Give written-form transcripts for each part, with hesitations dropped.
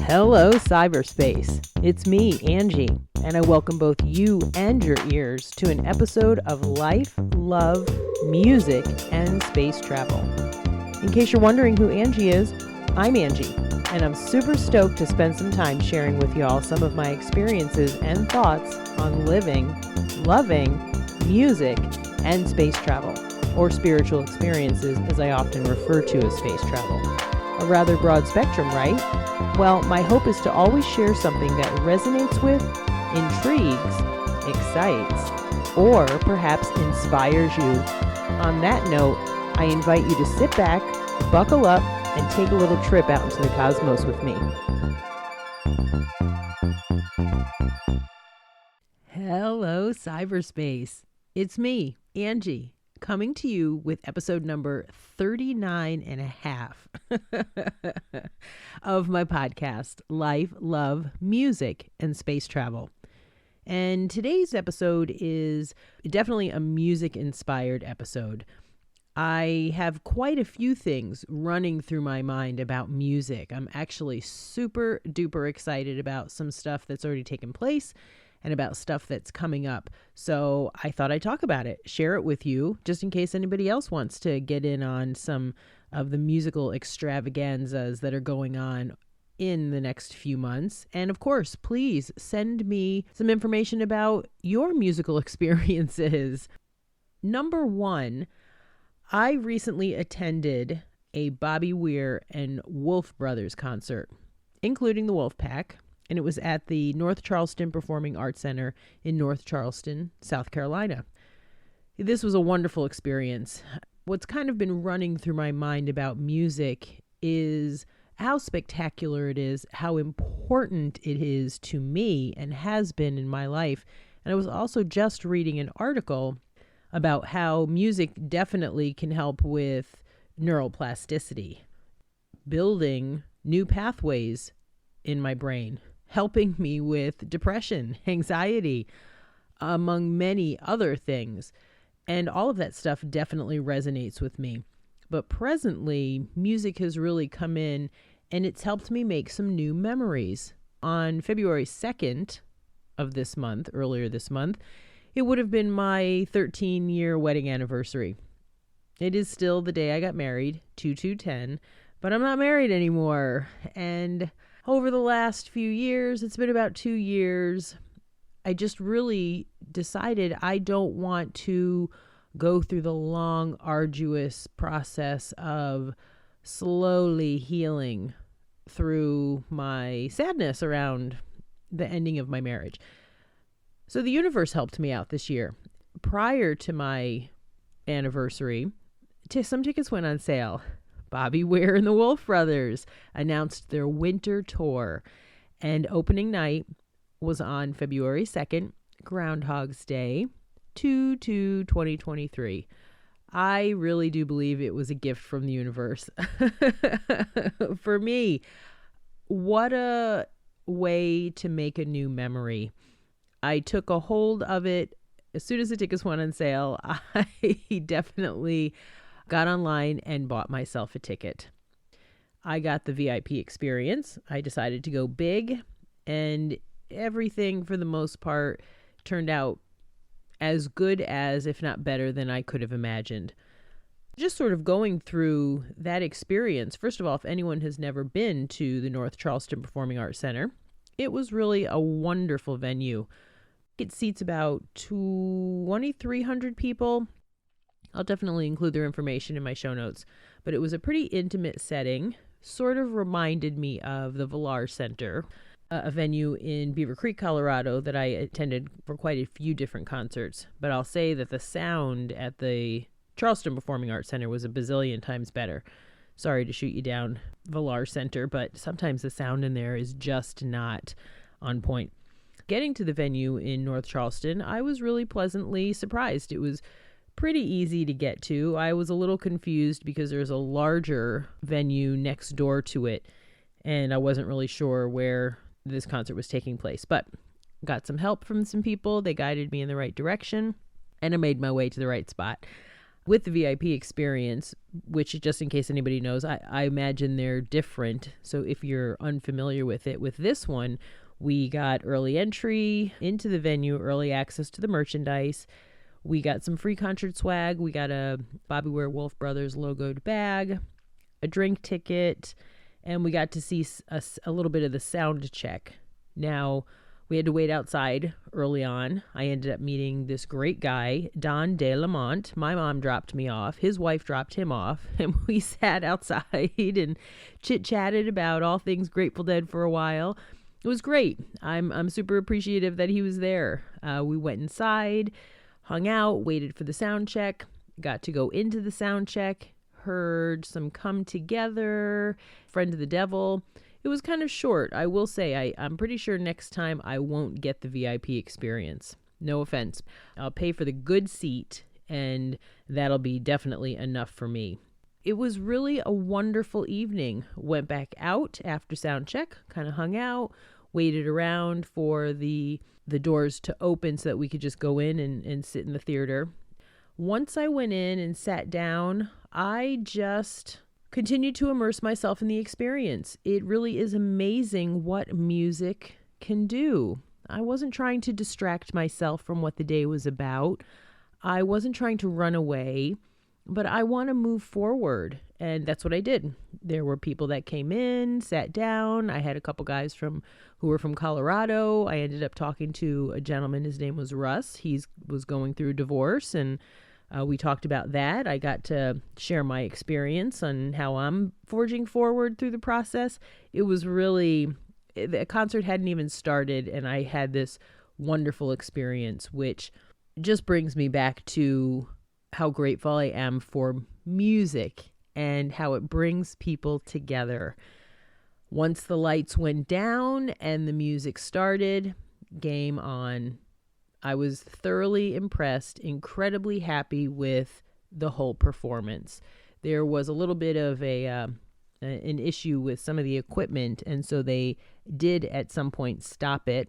Hello, cyberspace. It's me, Angie, and I welcome both you and your ears to an episode of Life, Love, Music, and Space Travel. In case you're wondering who Angie is, I'm Angie, and I'm super stoked to spend some time sharing with y'all some of my experiences and thoughts on living, loving, music, and space travel, or spiritual experiences as I often refer to as space travel. A rather broad spectrum, right? Well, my hope is to always share something that resonates with, intrigues, excites, or perhaps inspires you. On that note, I invite you to sit back, buckle up, and take a little trip out into the cosmos with me. Hello, cyberspace. It's me, Angie, coming to you with episode number 39 and a half of my podcast, Life, Love, Music, and Space Travel. And today's episode is definitely a music-inspired episode. I have quite a few things running through my mind about music. I'm actually super duper excited about some stuff that's already taken place and about stuff that's coming up. So I thought I'd talk about it, share it with you, just in case anybody else wants to get in on some of the musical extravaganzas that are going on in the next few months. And of course, please send me some information about your musical experiences. Number one, I recently attended a Bobby Weir and Wolf Brothers concert, including the Wolf Pack. And it was at the North Charleston Performing Arts Center in North Charleston, South Carolina. This was a wonderful experience. What's kind of been running through my mind about music is how spectacular it is, how important it is to me and has been in my life. And I was also just reading an article about how music definitely can help with neuroplasticity, building new pathways in my brain, helping me with depression, anxiety, among many other things. And all of that stuff definitely resonates with me. But presently, music has really come in and it's helped me make some new memories. On February 2nd of this month, earlier this month, it would have been my 13-year wedding anniversary. It is still the day I got married, 2/2/10, but I'm not married anymore. And over the last few years, it's been about 2 years, I just really decided I don't want to go through the long, arduous process of slowly healing through my sadness around the ending of my marriage. So the universe helped me out this year. Prior to my anniversary, some tickets went on sale. Bobby Weir and the Wolf Brothers announced their winter tour, and opening night was on February 2nd, Groundhogs Day, 2/2/2023. I really do believe it was a gift from the universe. For me, what a way to make a new memory. I took a hold of it as soon as the tickets went on sale. I definitely got online and bought myself a ticket. I got the VIP experience. I decided to go big, and everything for the most part turned out as good as, if not better than I could have imagined. Just sort of going through that experience. First of all, if anyone has never been to the North Charleston Performing Arts Center, it was really a wonderful venue. It seats about 2,300 people. I'll definitely include their information in my show notes, but it was a pretty intimate setting, sort of reminded me of the Villar Center, a venue in Beaver Creek, Colorado that I attended for quite a few different concerts. But I'll say that the sound at the Charleston Performing Arts Center was a bazillion times better. Sorry to shoot you down, Villar Center, but sometimes the sound in there is just not on point. Getting to the venue in North Charleston, I was really pleasantly surprised. It was pretty easy to get to. I was a little confused because there's a larger venue next door to it, and I wasn't really sure where this concert was taking place, but got some help from some people. They guided me in the right direction, and I made my way to the right spot. with the VIP experience, which just in case anybody knows, I imagine they're different. So if you're unfamiliar with it, with this one, we got early entry into the venue, early access to the merchandise. We got some free concert swag. We got a Bobby Weir Wolf Bros logoed bag, a drink ticket, and we got to see a little bit of the sound check. Now, we had to wait outside early on. I ended up meeting this great guy, Don De Lamont. My mom dropped me off. His wife dropped him off. And we sat outside and chit-chatted about all things Grateful Dead for a while. It was great. I'm super appreciative that he was there. We went inside, hung out, waited for the sound check, got to go into the sound check, heard some Come Together, Friend of the Devil. It was kind of short. I will say, I'm pretty sure next time I won't get the VIP experience. No offense. I'll pay for the good seat, and that'll be definitely enough for me. It was really a wonderful evening. Went back out after sound check, kind of hung out, waited around for the doors to open so that we could just go in and sit in the theater. Once I went in and sat down, I just continued to immerse myself in the experience. It really is amazing what music can do. I wasn't trying to distract myself from what the day was about. I wasn't trying to run away, but I want to move forward. And that's what I did. There were people that came in, sat down. I had a couple guys who were from Colorado. I ended up talking to a gentleman. His name was Russ. He was going through a divorce, and we talked about that. I got to share my experience on how I'm forging forward through the process. It was really, the concert hadn't even started, and I had this wonderful experience, which just brings me back to how grateful I am for music and how it brings people together. Once the lights went down and the music started, game on. I was thoroughly impressed, incredibly happy with the whole performance. There was a little bit of an issue with some of the equipment, and so they did at some point stop it.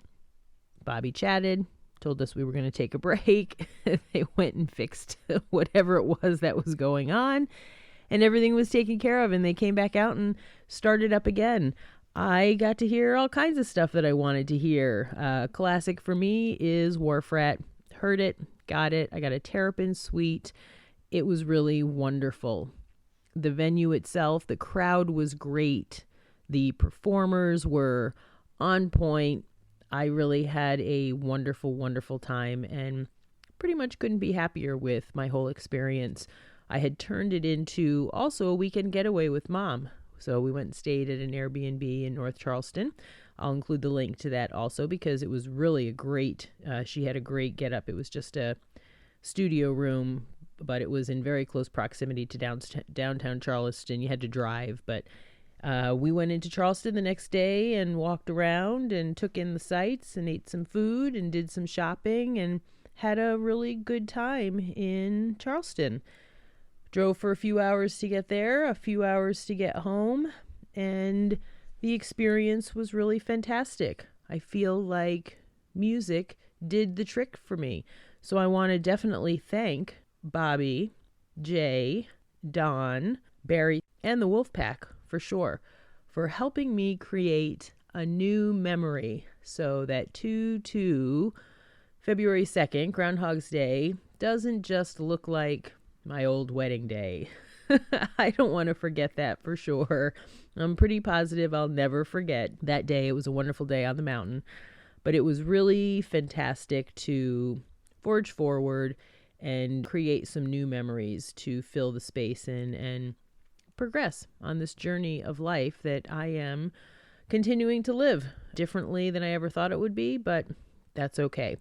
Bobby chatted, told us we were going to take a break. They went and fixed whatever it was that was going on, and everything was taken care of, and they came back out and started up again. I got to hear all kinds of stuff that I wanted to hear. Classic for me is Wharf Rat. Heard it, got it. I got a Terrapin suite. It was really wonderful. The venue itself, the crowd was great. The performers were on point. I really had a wonderful, wonderful time and pretty much couldn't be happier with my whole experience. I had turned it into also a weekend getaway with Mom. So we went and stayed at an Airbnb in North Charleston. I'll include the link to that also because it was really a great, she had a great get up. It was just a studio room, but it was in very close proximity to downtown Charleston. You had to drive, but we went into Charleston the next day and walked around and took in the sights and ate some food and did some shopping and had a really good time in Charleston. Drove for a few hours to get there, a few hours to get home, and the experience was really fantastic. I feel like music did the trick for me. So I want to definitely thank Bobby, Jay, Don, Barry, and the Wolfpack for sure for helping me create a new memory so that February 2nd, Groundhogs Day, doesn't just look like my old wedding day. I don't want to forget that for sure. I'm pretty positive I'll never forget that day. It was a wonderful day on the mountain, but it was really fantastic to forge forward and create some new memories to fill the space in and progress on this journey of life that I am continuing to live differently than I ever thought it would be, but that's okay.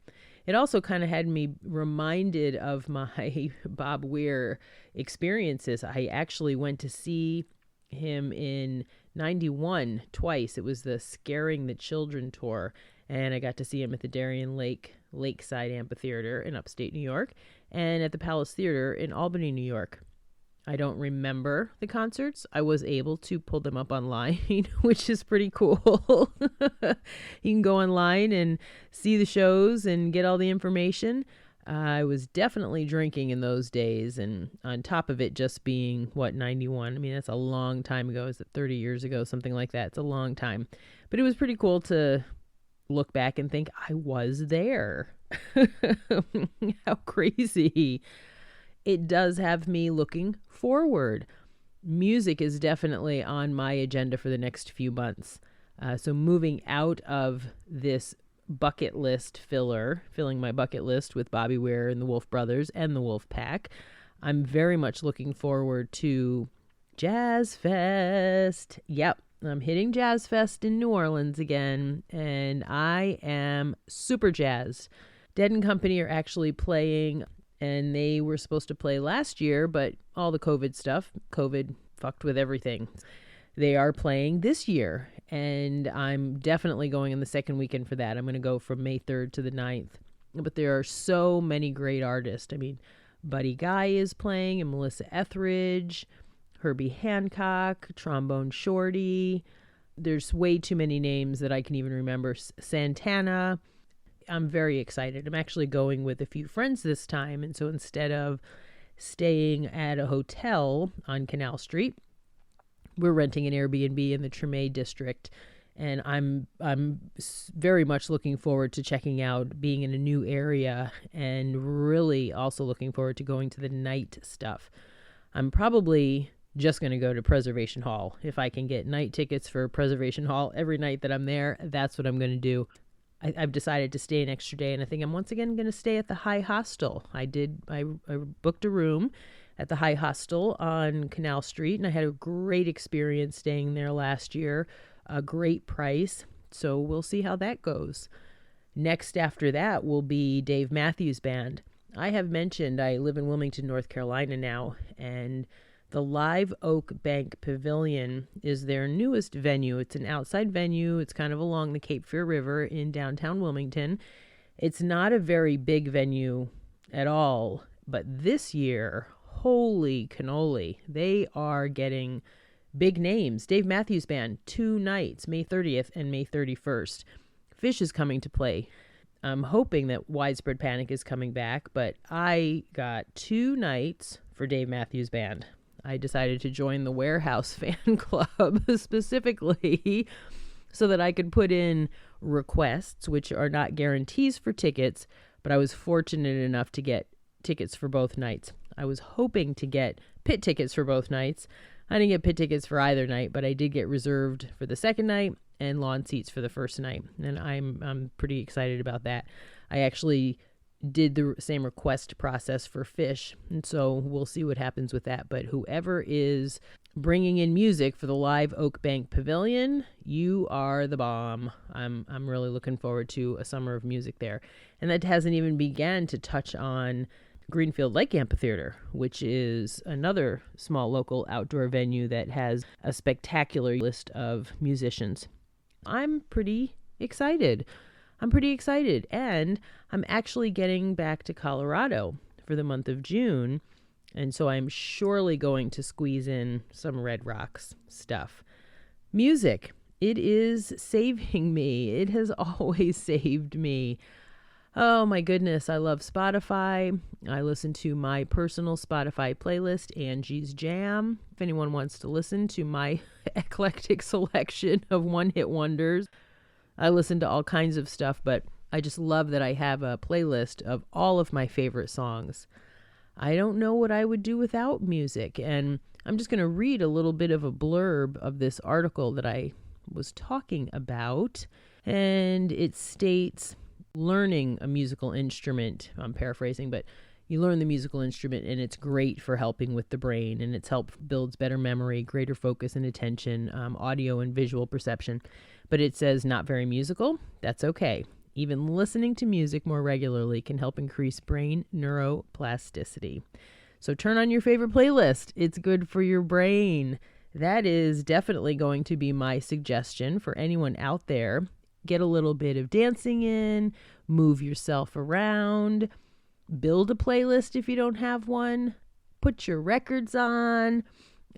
It also kind of had me reminded of my Bob Weir experiences. I actually went to see him in 91 twice. It was the Scaring the Children tour, and I got to see him at the Darien Lakeside Amphitheater in upstate New York and at the Palace Theater in Albany, New York. I don't remember the concerts. I was able to pull them up online, which is pretty cool. You can go online and see the shows and get all the information. I was definitely drinking in those days, and on top of it just being, 91? I mean, that's a long time ago. Is it 30 years ago? Something like that. It's a long time. But it was pretty cool to look back and think I was there. How crazy. It does have me looking forward. Music is definitely on my agenda for the next few months. So moving out of this bucket list filling my bucket list with Bobby Weir and the Wolf Brothers and the Wolf Pack, I'm very much looking forward to Jazz Fest. Yep, I'm hitting Jazz Fest in New Orleans again, and I am super jazzed. Dead & Company are actually playing, and they were supposed to play last year, but all the COVID fucked with everything. They are playing this year, and I'm definitely going in the second weekend for that. I'm going to go from May 3rd to the 9th. But there are so many great artists. I mean, Buddy Guy is playing, and Melissa Etheridge, Herbie Hancock, Trombone Shorty. There's way too many names that I can even remember. Santana. I'm very excited. I'm actually going with a few friends this time, and so instead of staying at a hotel on Canal Street, we're renting an Airbnb in the Treme district, and I'm very much looking forward to checking out being in a new area, and really also looking forward to going to the night stuff. I'm probably just going to go to Preservation Hall. If I can get night tickets for Preservation Hall every night that I'm there, that's what I'm going to do. I've decided to stay an extra day, and I think I'm once again going to stay at the High Hostel. I booked a room at the High Hostel on Canal Street, and I had a great experience staying there last year. A great price, so we'll see how that goes. Next after that will be Dave Matthews Band. I have mentioned I live in Wilmington, North Carolina now, and the Live Oak Bank Pavilion is their newest venue. It's an outside venue. It's kind of along the Cape Fear River in downtown Wilmington. It's not a very big venue at all, but this year, holy cannoli, they are getting big names. Dave Matthews Band, 2 nights, May 30th and May 31st. Fish is coming to play. I'm hoping that Widespread Panic is coming back, but I got 2 nights for Dave Matthews Band. I decided to join the Warehouse fan club specifically so that I could put in requests, which are not guarantees for tickets, but I was fortunate enough to get tickets for both nights. I was hoping to get pit tickets for both nights. I didn't get pit tickets for either night, but I did get reserved for the second night and lawn seats for the first night, and I'm pretty excited about that. I actually did the same request process for Fish, and so we'll see what happens with that. But whoever is bringing in music for the Live Oak Bank Pavilion, you are the bomb. I'm really looking forward to a summer of music there, and that hasn't even began to touch on Greenfield Lake Amphitheater, which is another small local outdoor venue that has a spectacular list of musicians. I'm pretty excited, and I'm actually getting back to Colorado for the month of June, and so I'm surely going to squeeze in some Red Rocks stuff. Music, it is saving me. It has always saved me. Oh my goodness, I love Spotify. I listen to my personal Spotify playlist, Angie's Jam. If anyone wants to listen to my eclectic selection of one-hit wonders, I listen to all kinds of stuff, but I just love that I have a playlist of all of my favorite songs. I don't know what I would do without music, and I'm just going to read a little bit of a blurb of this article that I was talking about, and it states, learning a musical instrument, I'm paraphrasing, but you learn the musical instrument and it's great for helping with the brain, and its help builds better memory, greater focus and attention, audio and visual perception. But it says not very musical. That's okay. Even listening to music more regularly can help increase brain neuroplasticity. So turn on your favorite playlist. It's good for your brain. That is definitely going to be my suggestion for anyone out there. Get a little bit of dancing in, move yourself around, build a playlist if you don't have one, put your records on,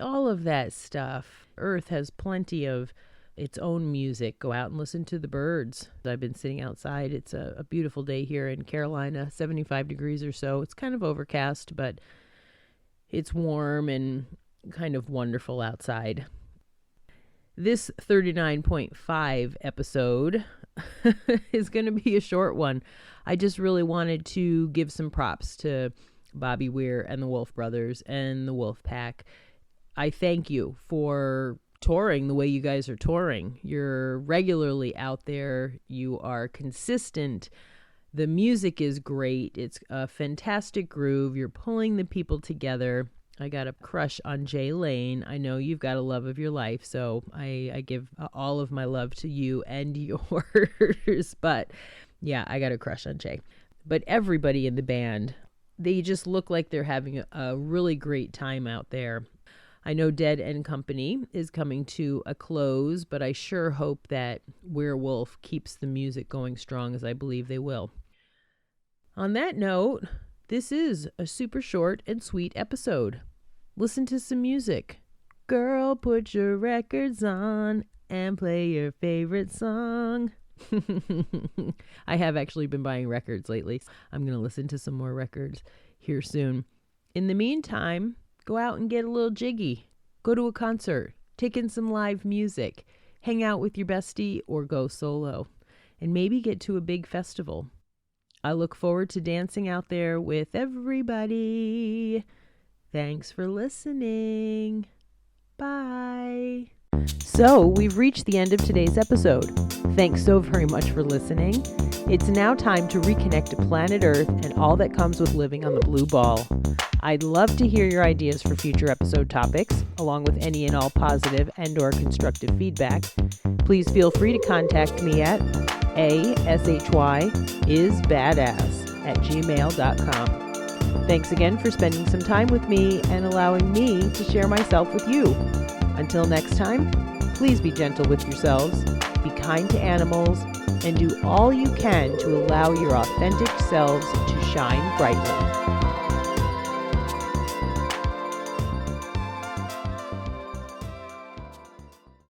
all of that stuff. Earth has plenty of its own music. Go out and listen to the birds. I've been sitting outside. It's a beautiful day here in Carolina, 75 degrees or so. It's kind of overcast, but it's warm and kind of wonderful outside. This 39.5 episode is going to be a short one. I just really wanted to give some props to Bobby Weir and the Wolf Brothers and the Wolf Pack. I thank you for touring the way you guys are touring. You're regularly out there. You are consistent. The music is great. It's a fantastic groove. You're pulling the people together. I got a crush on Jay Lane. I know you've got a love of your life, so I give all of my love to you and yours. But yeah, I got a crush on Jay. But everybody in the band, they just look like they're having a really great time out there. I know Dead and Company is coming to a close, but I sure hope that Weir Wolf keeps the music going strong, as I believe they will. On that note, this is a super short and sweet episode. Listen to some music. Girl, put your records on and play your favorite song. I have actually been buying records lately. I'm going to listen to some more records here soon. In the meantime, go out and get a little jiggy. Go to a concert. Take in some live music. Hang out with your bestie or go solo. And maybe get to a big festival. I look forward to dancing out there with everybody. Thanks for listening. Bye. So, we've reached the end of today's episode. Thanks so very much for listening. It's now time to reconnect to planet Earth and all that comes with living on the blue ball. I'd love to hear your ideas for future episode topics, along with any and all positive and or constructive feedback. Please feel free to contact me at ashyisbadass@gmail.com. Thanks again for spending some time with me and allowing me to share myself with you. Until next time, please be gentle with yourselves, be kind to animals, and do all you can to allow your authentic selves to shine brightly.